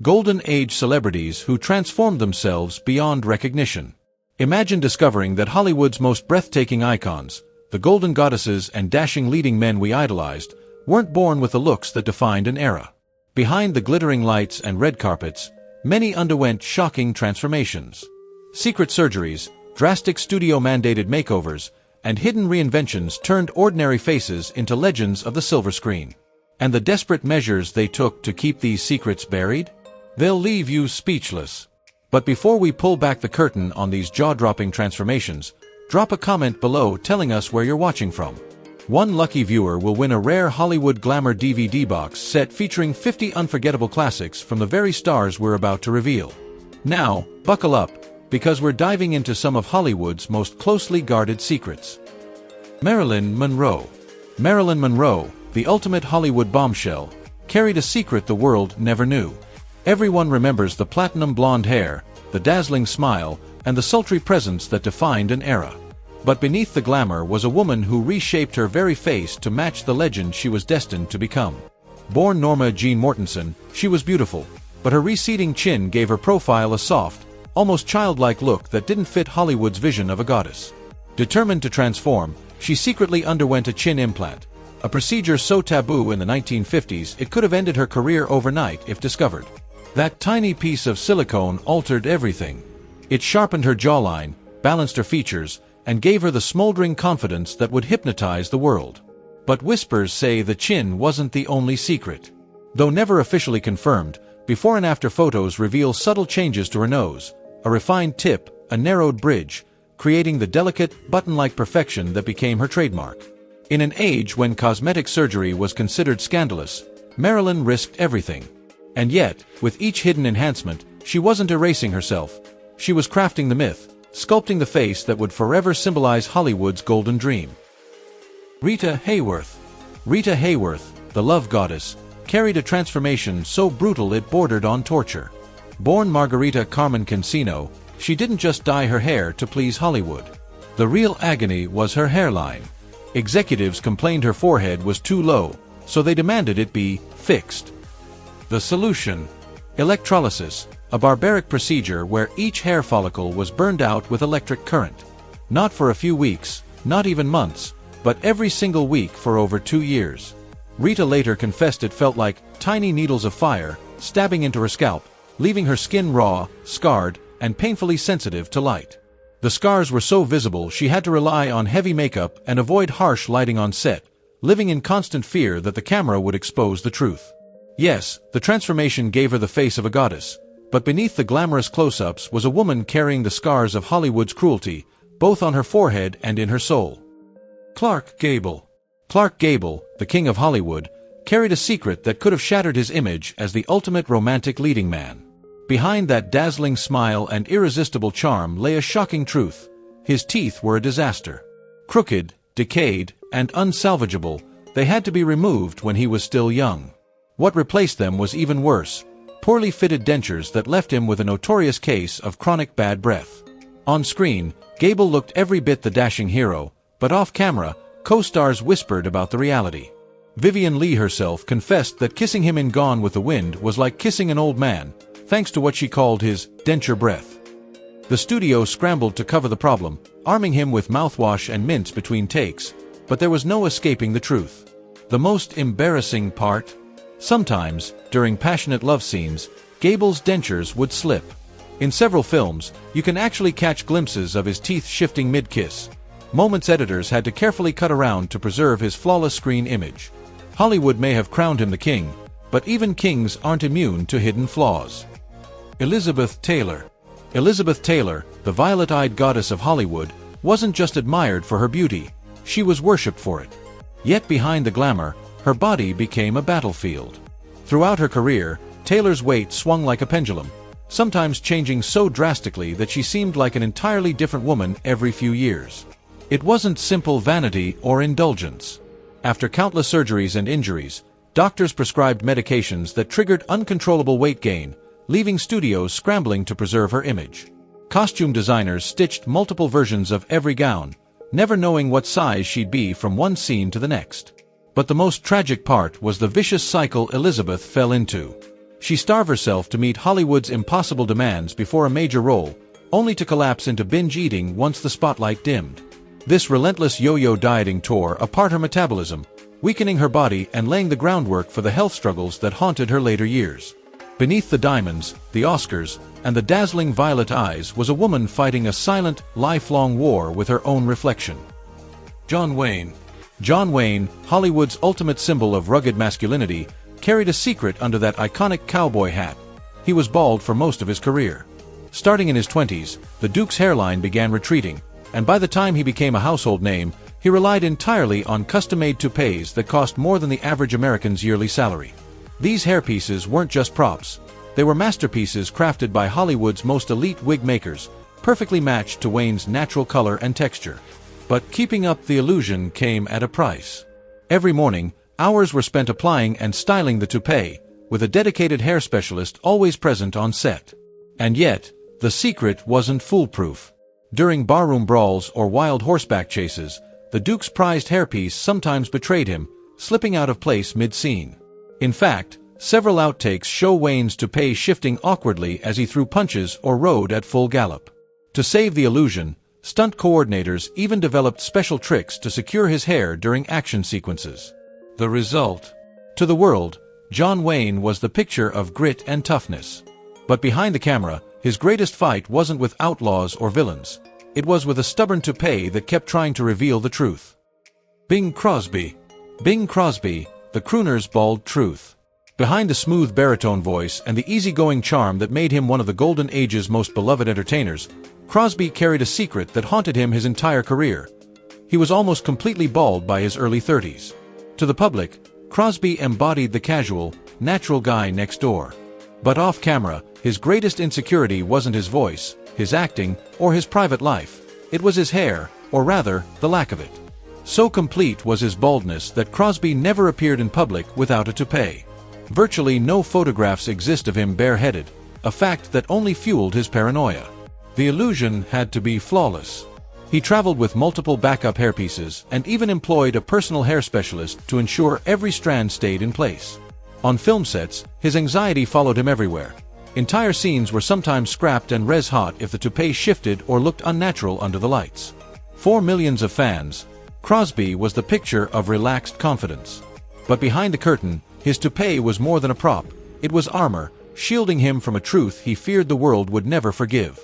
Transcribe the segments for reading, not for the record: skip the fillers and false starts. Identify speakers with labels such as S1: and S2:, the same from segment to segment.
S1: Golden Age celebrities who transformed themselves beyond recognition. Imagine discovering that Hollywood's most breathtaking icons, the golden goddesses and dashing leading men we idolized, weren't born with the looks that defined an era. Behind the glittering lights and red carpets, many underwent shocking transformations. Secret surgeries, drastic studio-mandated makeovers, and hidden reinventions turned ordinary faces into legends of the silver screen. And the desperate measures they took to keep these secrets buried? They'll leave you speechless. But before we pull back the curtain on these jaw-dropping transformations, drop a comment below telling us where you're watching from. One lucky viewer will win a rare Hollywood Glamour DVD box set featuring 50 unforgettable classics from the very stars we're about to reveal. Now, buckle up, because we're diving into some of Hollywood's most closely guarded secrets. Marilyn Monroe. Marilyn Monroe, the ultimate Hollywood bombshell, carried a secret the world never knew. Everyone remembers the platinum blonde hair, the dazzling smile, and the sultry presence that defined an era. But beneath the glamour was a woman who reshaped her very face to match the legend she was destined to become. Born Norma Jean Mortensen, she was beautiful, but her receding chin gave her profile a soft, almost childlike look that didn't fit Hollywood's vision of a goddess. Determined to transform, she secretly underwent a chin implant, a procedure so taboo in the 1950s it could have ended her career overnight if discovered. That tiny piece of silicone altered everything. It sharpened her jawline, balanced her features, and gave her the smoldering confidence that would hypnotize the world. But whispers say the chin wasn't the only secret. Though never officially confirmed, before and after photos reveal subtle changes to her nose, a refined tip, a narrowed bridge, creating the delicate, button-like perfection that became her trademark. In an age when cosmetic surgery was considered scandalous, Marilyn risked everything. And yet, with each hidden enhancement, she wasn't erasing herself. She was crafting the myth, sculpting the face that would forever symbolize Hollywood's golden dream. Rita Hayworth. Rita Hayworth, the love goddess, carried a transformation so brutal it bordered on torture. Born Margarita Carmen Cancino, she didn't just dye her hair to please Hollywood. The real agony was her hairline. Executives complained her forehead was too low, so they demanded it be fixed. The solution: electrolysis, a barbaric procedure where each hair follicle was burned out with electric current. Not for a few weeks, not even months, but every single week for over 2 years. Rita later confessed it felt like tiny needles of fire stabbing into her scalp, leaving her skin raw, scarred, and painfully sensitive to light. The scars were so visible she had to rely on heavy makeup and avoid harsh lighting on set, living in constant fear that the camera would expose the truth. Yes, the transformation gave her the face of a goddess, but beneath the glamorous close-ups was a woman carrying the scars of Hollywood's cruelty, both on her forehead and in her soul. Gable. Clark Gable, the king of Hollywood, carried a secret that could have shattered his image as the ultimate romantic leading man. Behind that dazzling smile and irresistible charm lay a shocking truth: his teeth were a disaster. Crooked, decayed, and unsalvageable, they had to be removed when he was still young. What replaced them was even worse: poorly fitted dentures that left him with a notorious case of chronic bad breath. On screen, Gable looked every bit the dashing hero, but off-camera, co-stars whispered about the reality. Vivien Leigh herself confessed that kissing him in Gone with the Wind was like kissing an old man, thanks to what she called his denture breath. The studio scrambled to cover the problem, arming him with mouthwash and mints between takes, but there was no escaping the truth. The most embarrassing part? Sometimes, during passionate love scenes, Gable's dentures would slip. In several films, you can actually catch glimpses of his teeth shifting mid-kiss. Moments editors had to carefully cut around to preserve his flawless screen image. Hollywood may have crowned him the king, but even kings aren't immune to hidden flaws. Elizabeth Taylor. Elizabeth Taylor, the violet-eyed goddess of Hollywood, wasn't just admired for her beauty, she was worshipped for it. Yet behind the glamour, her body became a battlefield. Throughout her career, Taylor's weight swung like a pendulum, sometimes changing so drastically that she seemed like an entirely different woman every few years. It wasn't simple vanity or indulgence. After countless surgeries and injuries, doctors prescribed medications that triggered uncontrollable weight gain, leaving studios scrambling to preserve her image. Costume designers stitched multiple versions of every gown, never knowing what size she'd be from one scene to the next. But the most tragic part was the vicious cycle Elizabeth fell into. She starved herself to meet Hollywood's impossible demands before a major role, only to collapse into binge eating once the spotlight dimmed. This relentless yo-yo dieting tore apart her metabolism, weakening her body and laying the groundwork for the health struggles that haunted her later years. Beneath the diamonds, the Oscars, and the dazzling violet eyes was a woman fighting a silent, lifelong war with her own reflection. John Wayne. John Wayne, Hollywood's ultimate symbol of rugged masculinity, carried a secret under that iconic cowboy hat. He was bald for most of his career. Starting in his 20s, the Duke's hairline began retreating, and by the time he became a household name, he relied entirely on custom-made toupees that cost more than the average American's yearly salary. These hairpieces weren't just props. They were masterpieces crafted by Hollywood's most elite wig makers, perfectly matched to Wayne's natural color and texture. But keeping up the illusion came at a price. Every morning, hours were spent applying and styling the toupee, with a dedicated hair specialist always present on set. And yet, the secret wasn't foolproof. During barroom brawls or wild horseback chases, the Duke's prized hairpiece sometimes betrayed him, slipping out of place mid-scene. In fact, several outtakes show Wayne's toupee shifting awkwardly as he threw punches or rode at full gallop. To save the illusion, stunt coordinators even developed special tricks to secure his hair during action sequences. The result? To the world, John Wayne was the picture of grit and toughness. But behind the camera, his greatest fight wasn't with outlaws or villains. It was with a stubborn toupee that kept trying to reveal the truth. Bing Crosby. Bing Crosby, the crooner's bald truth. Behind the smooth baritone voice and the easygoing charm that made him one of the Golden Age's most beloved entertainers, Crosby carried a secret that haunted him his entire career. He was almost completely bald by his early 30s. To the public, Crosby embodied the casual, natural guy next door. But off-camera, his greatest insecurity wasn't his voice, his acting, or his private life. It was his hair, or rather, the lack of it. So complete was his baldness that Crosby never appeared in public without a toupee. Virtually no photographs exist of him bareheaded, a fact that only fueled his paranoia. The illusion had to be flawless. He traveled with multiple backup hairpieces and even employed a personal hair specialist to ensure every strand stayed in place. On film sets, his anxiety followed him everywhere. Entire scenes were sometimes scrapped and res-hot if the toupee shifted or looked unnatural under the lights. For millions of fans, Crosby was the picture of relaxed confidence. But behind the curtain, his toupee was more than a prop. It was armor, shielding him from a truth he feared the world would never forgive.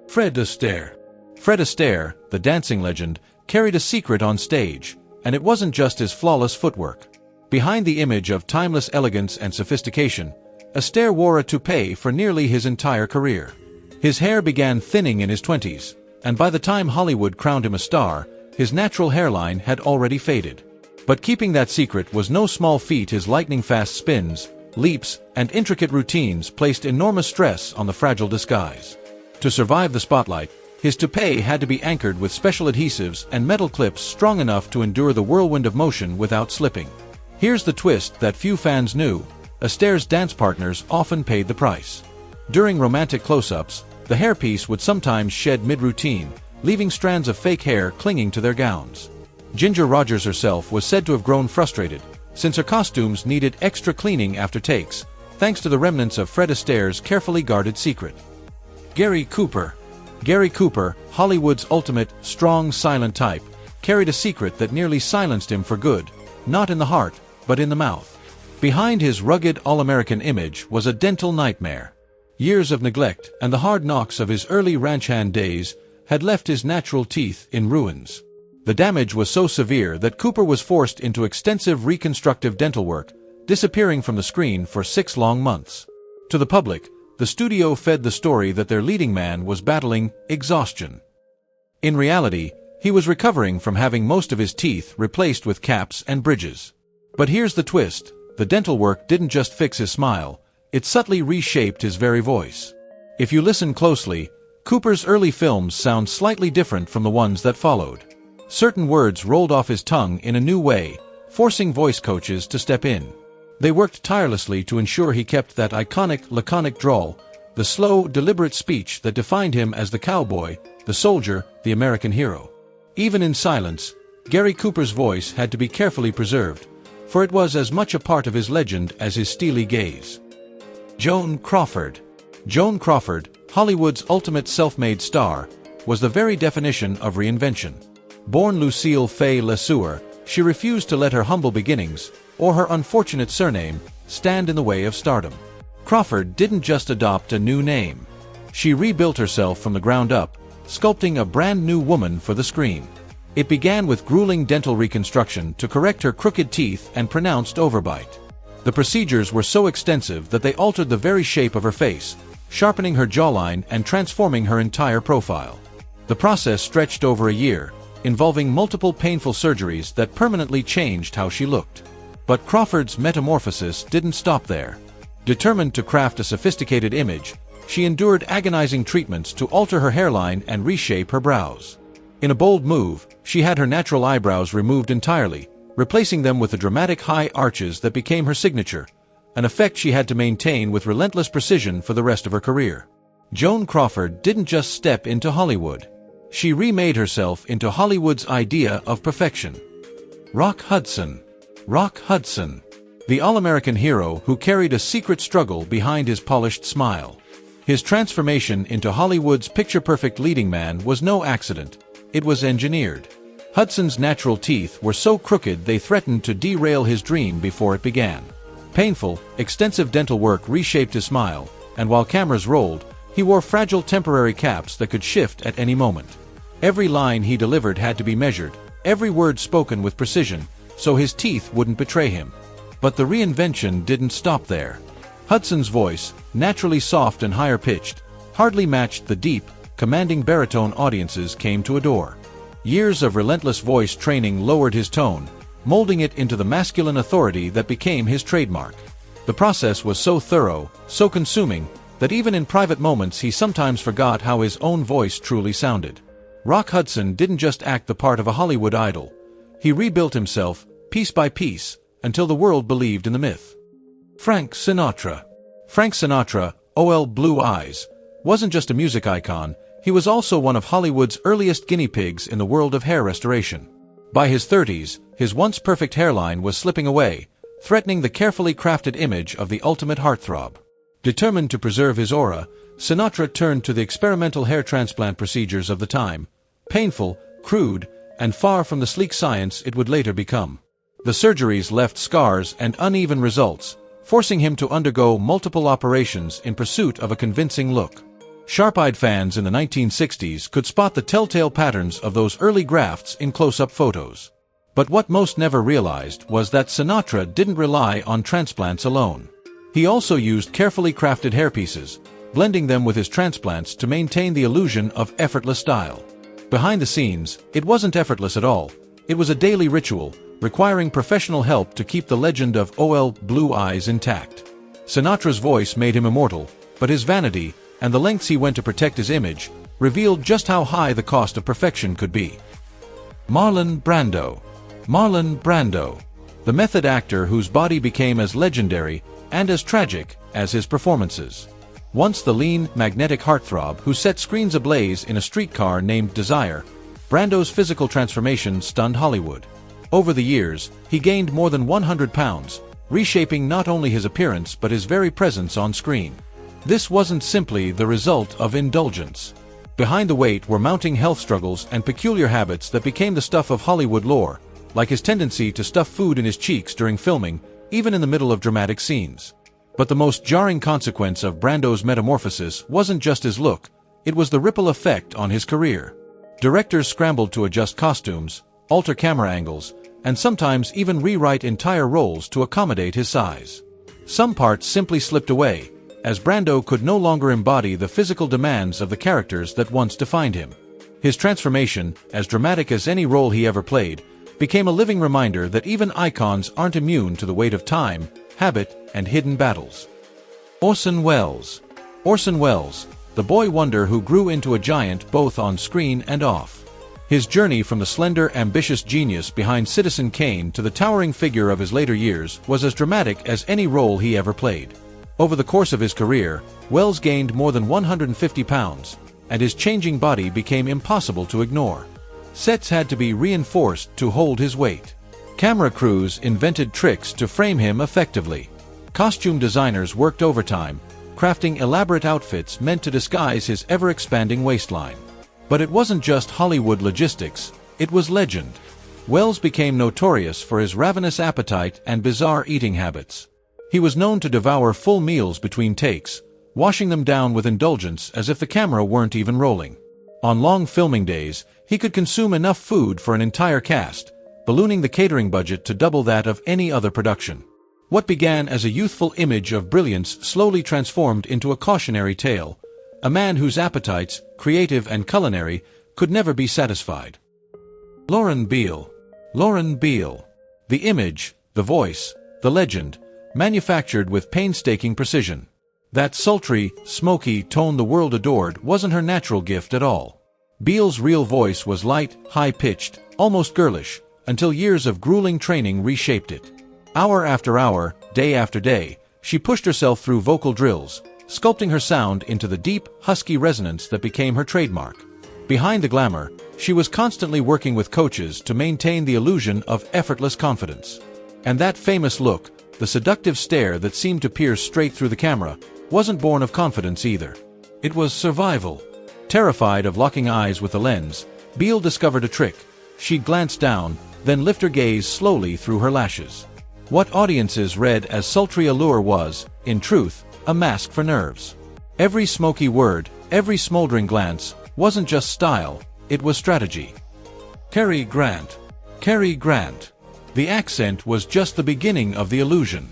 S1: Fred Astaire. Fred Astaire, the dancing legend, carried a secret on stage, and it wasn't just his flawless footwork. Behind the image of timeless elegance and sophistication, Astaire wore a toupee for nearly his entire career. His hair began thinning in his 20s, and by the time Hollywood crowned him a star, his natural hairline had already faded. But keeping that secret was no small feat. His lightning-fast spins, leaps, and intricate routines placed enormous stress on the fragile disguise. To survive the spotlight, his toupee had to be anchored with special adhesives and metal clips strong enough to endure the whirlwind of motion without slipping. Here's the twist that few fans knew: Astaire's dance partners often paid the price. During romantic close-ups, the hairpiece would sometimes shed mid-routine, leaving strands of fake hair clinging to their gowns. Ginger Rogers herself was said to have grown frustrated, since her costumes needed extra cleaning after takes, thanks to the remnants of Fred Astaire's carefully guarded secret. Gary Cooper. Gary Cooper, Hollywood's ultimate, strong, silent type, carried a secret that nearly silenced him for good, not in the heart, but in the mouth. Behind his rugged all-American image was a dental nightmare. Years of neglect and the hard knocks of his early ranch hand days had left his natural teeth in ruins. The damage was so severe that Cooper was forced into extensive reconstructive dental work, disappearing from the screen for 6 long months. To the public, the studio fed the story that their leading man was battling exhaustion. In reality, he was recovering from having most of his teeth replaced with caps and bridges. But here's the twist: the dental work didn't just fix his smile, it subtly reshaped his very voice. If you listen closely, Cooper's early films sound slightly different from the ones that followed. Certain words rolled off his tongue in a new way, forcing voice coaches to step in. They worked tirelessly to ensure he kept that iconic, laconic drawl, the slow, deliberate speech that defined him as the cowboy, the soldier, the American hero. Even in silence, Gary Cooper's voice had to be carefully preserved, for it was as much a part of his legend as his steely gaze. Joan Crawford. Joan Crawford, Hollywood's ultimate self-made star, was the very definition of reinvention. Born Lucille Fay LeSueur, she refused to let her humble beginnings, or her unfortunate surname, stand in the way of stardom. Crawford didn't just adopt a new name. She rebuilt herself from the ground up, sculpting a brand new woman for the screen. It began with grueling dental reconstruction to correct her crooked teeth and pronounced overbite. The procedures were so extensive that they altered the very shape of her face, sharpening her jawline and transforming her entire profile. The process stretched over a year, involving multiple painful surgeries that permanently changed how she looked. But Crawford's metamorphosis didn't stop there. Determined to craft a sophisticated image, she endured agonizing treatments to alter her hairline and reshape her brows. In a bold move, she had her natural eyebrows removed entirely, replacing them with the dramatic high arches that became her signature, an effect she had to maintain with relentless precision for the rest of her career. Joan Crawford didn't just step into Hollywood. She remade herself into Hollywood's idea of perfection. Rock Hudson. Rock Hudson. The all-American hero who carried a secret struggle behind his polished smile. His transformation into Hollywood's picture-perfect leading man was no accident. It was engineered. Hudson's natural teeth were so crooked they threatened to derail his dream before it began. Painful, extensive dental work reshaped his smile, and while cameras rolled, he wore fragile temporary caps that could shift at any moment. Every line he delivered had to be measured, every word spoken with precision, so his teeth wouldn't betray him. But the reinvention didn't stop there. Hudson's voice, naturally soft and higher-pitched, hardly matched the deep, commanding baritone audiences came to adore. Years of relentless voice training lowered his tone, molding it into the masculine authority that became his trademark. The process was so thorough, so consuming, that even in private moments he sometimes forgot how his own voice truly sounded. Rock Hudson didn't just act the part of a Hollywood idol. He rebuilt himself, piece by piece, until the world believed in the myth. Frank Sinatra. Frank Sinatra, OL Blue Eyes, wasn't just a music icon, he was also one of Hollywood's earliest guinea pigs in the world of hair restoration. By his 30s, his once perfect hairline was slipping away, threatening the carefully crafted image of the ultimate heartthrob. Determined to preserve his aura, Sinatra turned to the experimental hair transplant procedures of the time, painful, crude, and far from the sleek science it would later become. The surgeries left scars and uneven results, forcing him to undergo multiple operations in pursuit of a convincing look. Sharp-eyed fans in the 1960s could spot the telltale patterns of those early grafts in close-up photos. But what most never realized was that Sinatra didn't rely on transplants alone. He also used carefully crafted hairpieces, blending them with his transplants to maintain the illusion of effortless style. Behind the scenes, it wasn't effortless at all. It was a daily ritual, requiring professional help to keep the legend of OL Blue Eyes intact. Sinatra's voice made him immortal, but his vanity, and the lengths he went to protect his image, revealed just how high the cost of perfection could be. Marlon Brando. Marlon Brando. The method actor whose body became as legendary and as tragic as his performances. Once the lean, magnetic heartthrob who set screens ablaze in a streetcar named Desire, Brando's physical transformation stunned Hollywood. Over the years, he gained more than 100 pounds, reshaping not only his appearance but his very presence on screen. This wasn't simply the result of indulgence. Behind the weight were mounting health struggles and peculiar habits that became the stuff of Hollywood lore, like his tendency to stuff food in his cheeks during filming, even in the middle of dramatic scenes. But the most jarring consequence of Brando's metamorphosis wasn't just his look, it was the ripple effect on his career. Directors scrambled to adjust costumes, alter camera angles, and sometimes even rewrite entire roles to accommodate his size. Some parts simply slipped away, as Brando could no longer embody the physical demands of the characters that once defined him. His transformation, as dramatic as any role he ever played, became a living reminder that even icons aren't immune to the weight of time, habit, and hidden battles. Orson Welles. Orson Welles, the boy wonder who grew into a giant both on screen and off. His journey from the slender, ambitious genius behind Citizen Kane to the towering figure of his later years was as dramatic as any role he ever played. Over the course of his career, Welles gained more than 150 pounds, and his changing body became impossible to ignore. Sets had to be reinforced to hold his weight. Camera crews invented tricks to frame him effectively. Costume designers worked overtime, crafting elaborate outfits meant to disguise his ever-expanding waistline. But it wasn't just Hollywood logistics, it was legend. Welles became notorious for his ravenous appetite and bizarre eating habits. He was known to devour full meals between takes, washing them down with indulgence as if the camera weren't even rolling. On long filming days, he could consume enough food for an entire cast, ballooning the catering budget to double that of any other production. What began as a youthful image of brilliance slowly transformed into a cautionary tale, a man whose appetites, creative and culinary, could never be satisfied. Lauren Bacall. Lauren Bacall. The image, the voice, the legend, manufactured with painstaking precision. That sultry, smoky tone the world adored wasn't her natural gift at all. Bacall's real voice was light, high-pitched, almost girlish, until years of grueling training reshaped it. Hour after hour, day after day, she pushed herself through vocal drills, sculpting her sound into the deep, husky resonance that became her trademark. Behind the glamour, she was constantly working with coaches to maintain the illusion of effortless confidence. And that famous look, the seductive stare that seemed to pierce straight through the camera, wasn't born of confidence either. It was survival. Terrified of locking eyes with the lens, Bacall discovered a trick. She'd glance down, then lift her gaze slowly through her lashes. What audiences read as sultry allure was, in truth, a mask for nerves. Every smoky word, every smoldering glance, wasn't just style, it was strategy. Cary Grant. Cary Grant. The accent was just the beginning of the illusion.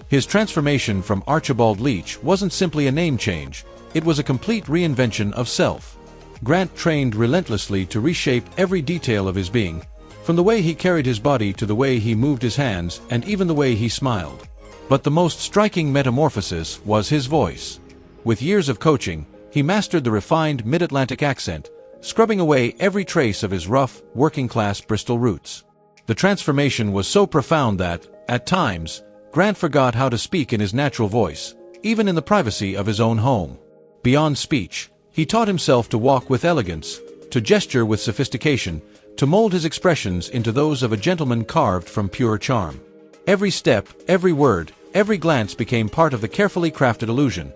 S1: His transformation from Archibald Leach wasn't simply a name change, it was a complete reinvention of self. Grant trained relentlessly to reshape every detail of his being, from the way he carried his body to the way he moved his hands and even the way he smiled. But the most striking metamorphosis was his voice. With years of coaching, he mastered the refined mid-Atlantic accent, scrubbing away every trace of his rough, working-class Bristol roots. The transformation was so profound that, at times, Grant forgot how to speak in his natural voice, even in the privacy of his own home. Beyond speech, he taught himself to walk with elegance, to gesture with sophistication, to mold his expressions into those of a gentleman carved from pure charm. Every step, every word, every glance became part of the carefully crafted illusion.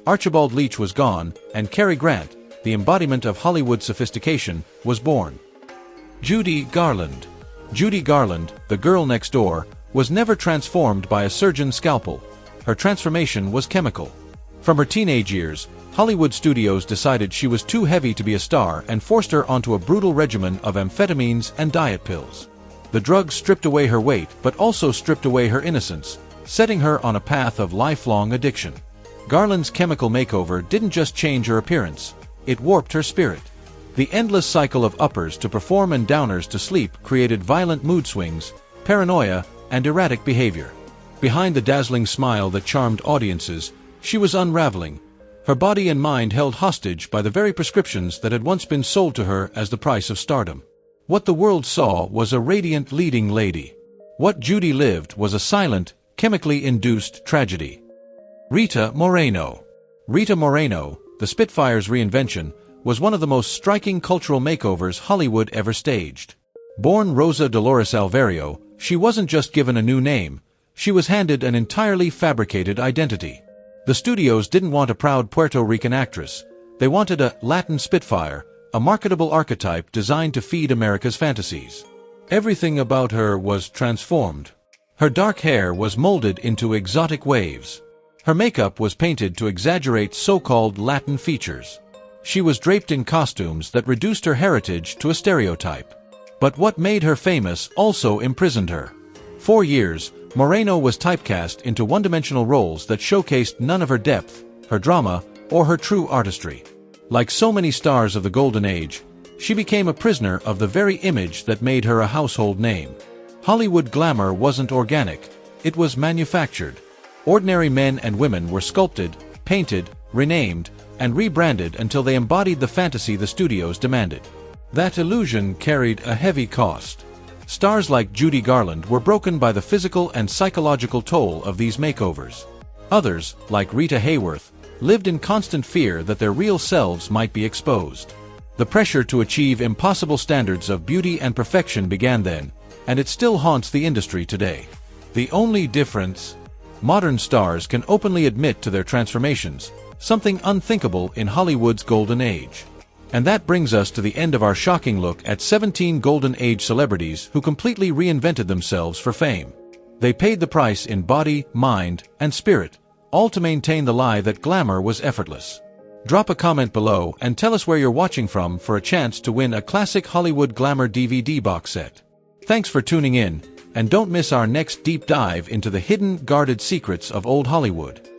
S1: Archibald Leach was gone, and Cary Grant, the embodiment of Hollywood sophistication, was born. Judy Garland. Judy Garland, the girl next door, was never transformed by a surgeon's scalpel. Her transformation was chemical. From her teenage years, Hollywood studios decided she was too heavy to be a star and forced her onto a brutal regimen of amphetamines and diet pills. The drugs stripped away her weight but also stripped away her innocence, setting her on a path of lifelong addiction. Garland's chemical makeover didn't just change her appearance, it warped her spirit. The endless cycle of uppers to perform and downers to sleep created violent mood swings, paranoia, and erratic behavior. Behind the dazzling smile that charmed audiences, she was unraveling, her body and mind held hostage by the very prescriptions that had once been sold to her as the price of stardom. What the world saw was a radiant leading lady. What Judy lived was a silent, chemically induced tragedy. Rita Moreno. Rita Moreno, the Spitfire's reinvention, was one of the most striking cultural makeovers Hollywood ever staged. Born Rosa Dolores Alvario, she wasn't just given a new name, she was handed an entirely fabricated identity. The studios didn't want a proud Puerto Rican actress, they wanted a Latin Spitfire, a marketable archetype designed to feed America's fantasies. Everything about her was transformed. Her dark hair was molded into exotic waves. Her makeup was painted to exaggerate so-called Latin features. She was draped in costumes that reduced her heritage to a stereotype. But what made her famous also imprisoned her. For years, Moreno was typecast into one-dimensional roles that showcased none of her depth, her drama, or her true artistry. Like so many stars of the Golden Age, she became a prisoner of the very image that made her a household name. Hollywood glamour wasn't organic, it was manufactured. Ordinary men and women were sculpted, painted, renamed, and rebranded until they embodied the fantasy the studios demanded. That illusion carried a heavy cost. Stars like Judy Garland were broken by the physical and psychological toll of these makeovers. Others, like Rita Hayworth, lived in constant fear that their real selves might be exposed. The pressure to achieve impossible standards of beauty and perfection began then, and it still haunts the industry today. The only difference? Modern stars can openly admit to their transformations, something unthinkable in Hollywood's golden age. And that brings us to the end of our shocking look at 17 golden age celebrities who completely reinvented themselves for fame. They paid the price in body, mind, and spirit, all to maintain the lie that glamour was effortless. Drop a comment below and tell us where you're watching from for a chance to win a classic Hollywood Glamour DVD box set. Thanks for tuning in, and don't miss our next deep dive into the hidden, guarded secrets of old Hollywood.